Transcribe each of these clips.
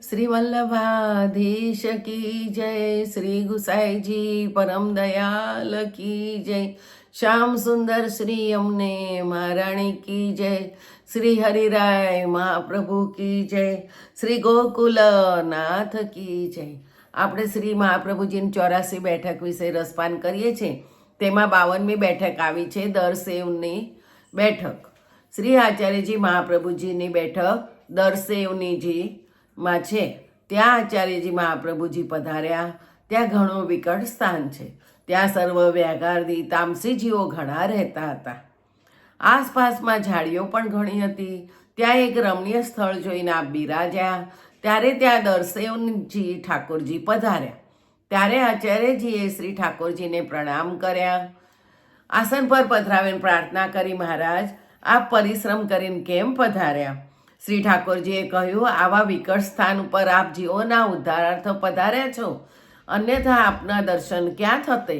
શ્રી વલ્લભાધીશ કી જય, શ્રી ગુસાઈજી પરમ દયાલ કી જય, શ્યામ સુંદર શ્રી અમને મહારાણી કી જય, શ્રી હરિરાય મહાપ્રભુ કી જય, શ્રી ગોકુલનાથ કી જય. આપણે શ્રી મહાપ્રભુજીની 84 બેઠક વિશે રસપાન કરીએ છીએ. તેમાં 52મી બેઠક આવી છે દરસેવની બેઠક. શ્રી આચાર્યજી મહાપ્રભુજીની બેઠક દરસેવનીજી માં છે. ત્યાં આચાર્યજી મહાપ્રભુજી પધાર્યા. ત્યાં ઘણું વિકટ સ્થાન છે. ત્યાં સર્વ વ્યાઘારદી તામસીજીઓ ઘણા રહેતા હતા. આસપાસમાં ઝાડીઓ પણ ઘણી હતી. ત્યાં એક રમણીય સ્થળ જોઈને આપ બિરાજ્યા. ત્યારે ત્યાં દરસેવજી ઠાકોરજી પધાર્યા. ત્યારે આચાર્યજીએ શ્રી ઠાકોરજીને પ્રણામ કર્યા. આસન પર પધરાવીને પ્રાર્થના કરી, મહારાજ આપ પરિશ્રમ કરીને કેમ પધાર્યા? શ્રી ઠાકોરજીએ કહ્યું, આવા વિકટ સ્થાન ઉપર આપ જીવોના ઉદ્ધારાર્થ પધાર્યા છો, અન્યથા આપના દર્શન ક્યાં થતે?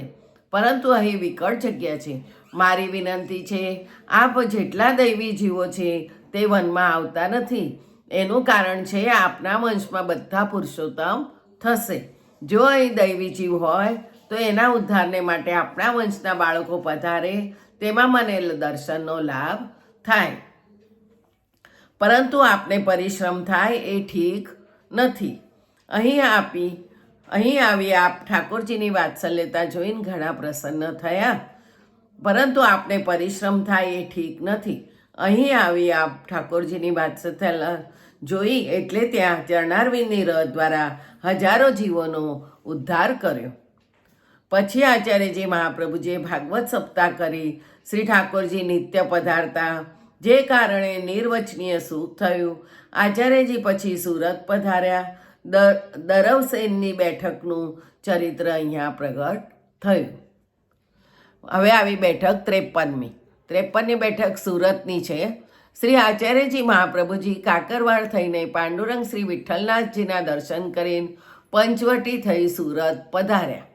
પરંતુ અહીં વિકટ જગ્યા છે. મારી વિનંતી છે, આપ જેટલા દૈવી જીવો છે તે વનમાં આવતા નથી. એનું કારણ છે આપના વંશમાં બધા પુરુષોત્તમ થશે. જો અહીં દૈવી જીવ હોય તો એના ઉદ્ધારને માટે આપણા વંશના બાળકો પધારે, તેમાં મને દર્શનનો લાભ થાય. પરંતુ આપને પરિશ્રમ થાય એ ઠીક નથી. અહીં આવી આપ ઠાકોરજીની વાત્સલ્યતા જોઈને ઘણા પ્રસન્ન થયા, પરંતુ આપને પરિશ્રમ થાય એ ઠીક નથી. અહીં આવી આપ ઠાકોરજીની વાત્સલ્યતા જોઈ એટલે ત્યાં ચરણારવિંદની રથ દ્વારા હજારો જીવોનો ઉદ્ધાર કર્યો. પછી આચાર્યજી મહાપ્રભુજીએ ભાગવત સપ્તાહ કરી. શ્રી ઠાકોરજી નિત્ય પધારતા, જે કારણે નિર્વચનીય સુખ થયું. આચાર્યજી પછી સુરત પધાર્યા. દરવસેનની બેઠકનું ચરિત્ર અહીંયા પ્રગટ થયું. હવે આવી બેઠક 53મી. 53મી બેઠક સુરતની છે. શ્રી આચાર્યજી મહાપ્રભુજી કાકરવાડ થઈને પાંડુરંગ શ્રી વિઠ્ઠલનાથજીના દર્શન કરીને પંચવટી થઈ સુરત પધાર્યા.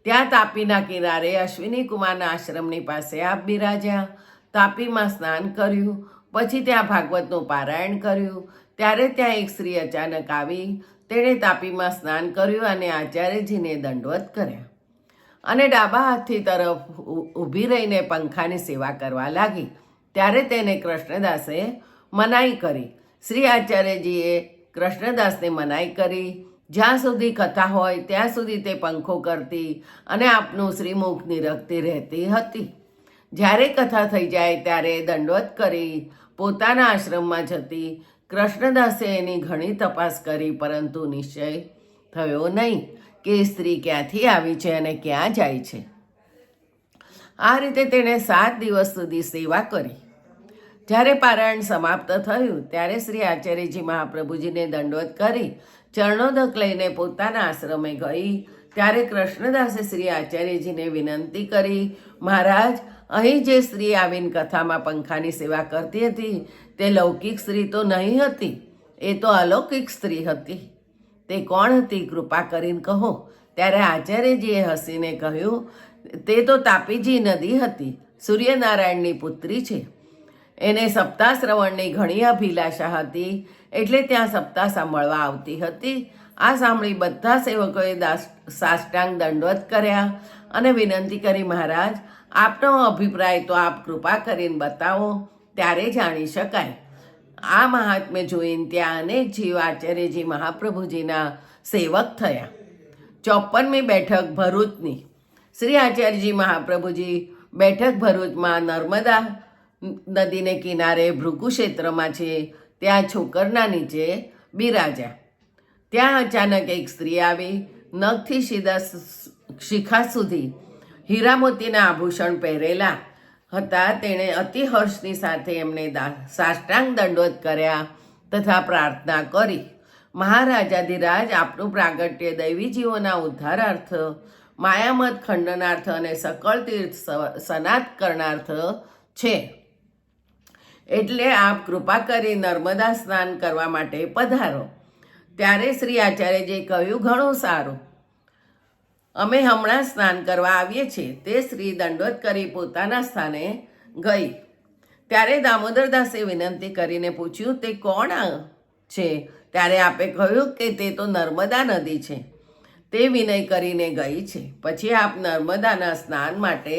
ત્યાં તાપીના કિનારે અશ્વિની કુમારના આશ્રમની પાસે આપ બિરાજ્યા. તાપીમાં સ્નાન કર્યું. પછી ત્યાં ભાગવતનું પારાયણ કર્યું. ત્યારે ત્યાં એક સ્ત્રી અચાનક આવી. તેણે તાપીમાં સ્નાન કર્યું અને આચાર્યજીને દંડવત કર્યા અને ડાબા હાથથી તરફ ઊભી રહીને પંખાની સેવા કરવા લાગી. ત્યારે તેને કૃષ્ણદાસે મનાઈ કરી. શ્રી આચાર્યજીએ કૃષ્ણદાસને મનાઈ કરી. જ્યાં સુધી કથા હોય ત્યાં સુધી તે પંખો કરતી અને આપનું શ્રીમુખ નિરખતી રહેતી હતી. જ્યારે કથા થઈ જાય ત્યારે દંડવત કરી પોતાના આશ્રમમાં જતી. કૃષ્ણદાસે એની ઘણી તપાસ કરી, પરંતુ નિશ્ચય થયો નહીં કે સ્ત્રી ક્યાંથી આવી છે અને ક્યાં જાય છે. આ રીતે તેણે 7 દિવસ સુધી સેવા કરી. જ્યારે પારાયણ સમાપ્ત થયું ત્યારે શ્રી આચાર્યજી મહાપ્રભુજીને દંડવત કરી ચરણોદક લઈને પોતાના આશ્રમે ગઈ. ત્યારે કૃષ્ણદાસે શ્રી આચાર્યજીને વિનંતી કરી, મહારાજ અહીં જે સ્ત્રી આવીને કથામાં પંખાની સેવા કરતી હતી તે લૌકિક સ્ત્રી તો નહીં હતી, એ તો અલૌકિક સ્ત્રી હતી. તે કોણ હતી? કૃપા કરીને કહો. ત્યારે આચાર્યજીએ હસીને કહ્યું, તે તો તાપીજી નદી હતી. સૂર્યનારાયણની પુત્રી છે. એને સપ્તાહ શ્રવણની ઘણી અભિલાષા હતી, એટલે ત્યાં સપ્તાહ સાંભળવા આવતી હતી. આ સાંભળી બધા સેવકોએ સાષ્ટાંગ દંડવત કર્યા અને વિનંતી કરી, મહારાજ આપનો અભિપ્રાય તો આપ કૃપા કરીને બતાવો, ત્યારે જાણી શકાય. આ મહાત્મ્ય જોઈને ત્યાં અનેક જીવ આચાર્યજી મહાપ્રભુજીના સેવક થયા. 54મી બેઠક ભરૂચની. શ્રી આચાર્યજી મહાપ્રભુજી બેઠક ભરૂચમાં નર્મદા નદીને કિનારે ભૃગુ ક્ષેત્રમાં છે. ત્યાં છોકરના નીચે બિરાજ્યા. ત્યાં અચાનક એક સ્ત્રી આવી. નખથી સીધા શિખા સુધી હીરા મોતીના આભૂષણ પહેરેલા હતા. તેણે અતિ હર્ષની સાથે એમને સાષ્ટાંગ દંડવત કર્યા તથા પ્રાર્થના કરી, મહારાજાધિરાજ આપનું પ્રાગટ્ય દૈવી જીવોના ઉદ્ધારાર્થ, માયામત ખંડનાર્થ અને સકળ તીર્થ સનાત કરનાર્થ છે. એટલે આપ કૃપા કરી નર્મદા સ્નાન કરવા માટે પધારો. ત્યારે શ્રી આચાર્યજીએ કહ્યું, ઘણું સારું, અમે હમણાં સ્નાન કરવા આવીએ છીએ. તે સ્ત્રી દંડવત કરી પોતાના સ્થાને ગઈ. ત્યારે દામોદરદાસે વિનંતી કરીને પૂછ્યું, તે કોણ છે? ત્યારે આપે કહ્યું કે તે તો નર્મદા નદી છે, તે વિનય કરીને ગઈ છે. પછી આપ નર્મદાના સ્નાન માટે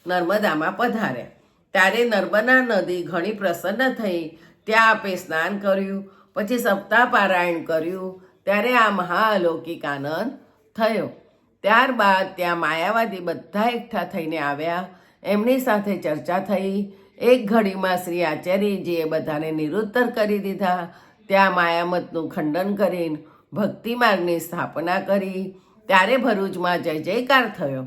નર્મદામાં પધાર્યા. ત્યારે નર્મદા નદી ઘણી પ્રસન્ન થઈ. ત્યાં આપે સ્નાન કર્યું, પછી સપ્તાહ પારાયણ કર્યું. ત્યારે આ મહાઅલૌકિક આનંદ થયો. ત્યારબાદ ત્યાં માયાવાદી બધા એકઠા થઈને આવ્યા. એમની સાથે ચર્ચા થઈ. એક ઘડીમાં શ્રી આચાર્યજીએ બધાને નિરુત્તર કરી દીધા. ત્યાં માયામતનું ખંડન કરીને ભક્તિ માર્ગની સ્થાપના કરી. ત્યારે ભરૂચમાં જય જયકાર થયો.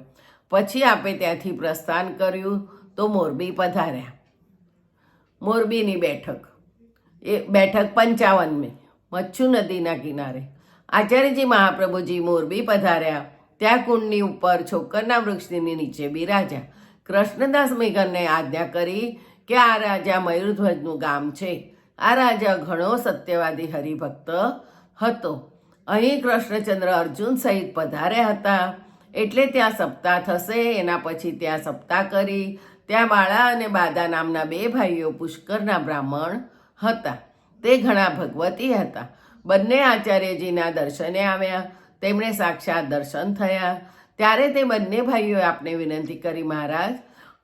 પછી આપે ત્યાંથી પ્રસ્થાન કર્યું તો મોરબી પધાર્યા. મોરબીની બેઠક, એ બેઠક 55મી, મચ્છુ નદીના કિનારે. આચાર્યજી મહાપ્રભુજી મોરબી પધાર્યા. ત્યાં કુંડની ઉપર છોકરના વૃક્ષની નીચે બિરાજ્યા. કૃષ્ણદાસ મેઘરને આજ્ઞા કરી કે આ રાજા મયુરધ્વજનું ગામ છે. આ રાજા ઘણો સત્યવાદી હરિભક્ત હતો. અહીં કૃષ્ણચંદ્ર અર્જુન સહિત પધાર્યા હતા. એટલે ત્યાં સપ્તાહ થશે. એના પછી ત્યાં સપ્તાહ કરી. ત્યાં બાળા અને બાદા નામના 2 ભાઈઓ પુષ્કરના બ્રાહ્મણ હતા. તે ઘણા ભગવતી હતા. બંને આચાર્યજીના દર્શને આવ્યા. તેમણે સાક્ષાત દર્શન થયા. ત્યારે તે બંને ભાઈઓએ આપને વિનંતી કરી, મહારાજ,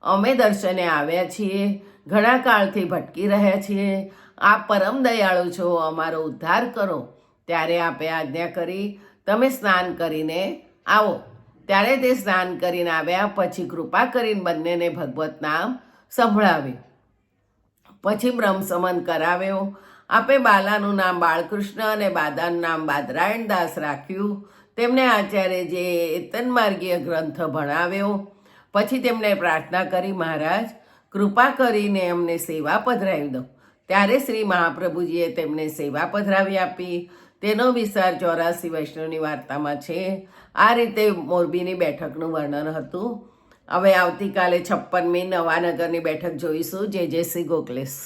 અમે દર્શને આવ્યા છીએ, ઘણા કાળથી ભટકી રહ્યા છીએ. આપ પરમ દયાળુ છો, અમારો ઉદ્ધાર કરો. ત્યારે આપે આજ્ઞા કરી, તમે સ્નાન કરીને આવો. ત્યારે તે સ્નાન કરીને આવ્યા. પછી કૃપા કરીને બંનેને ભગવત નામ સંભળાવ્યું. પછી બ્રહ્મસમન કરાવ્યો. આપે બાલાનું નામ બાળકૃષ્ણ અને બાદાનું નામ બાદરાયણદાસ રાખ્યું. તેમને આચાર્યજીએ એતનમાર્ગીય ગ્રંથ ભણાવ્યો. પછી તેમણે પ્રાર્થના કરી, મહારાજ, કૃપા કરીને અમને સેવા પધરાવી દો. ત્યારે શ્રી મહાપ્રભુજીએ તેમને સેવા પધરાવી આપી. તેનો વિસ્તાર 84 વૈષ્ણવની વાર્તામાં છે. આ રીતે મોરબીની બેઠકનું વર્ણન હતું. હવે આવતીકાલે 56મી નવાનગરની બેઠક જોઈશું. જય જય શ્રી ગોખલેશ.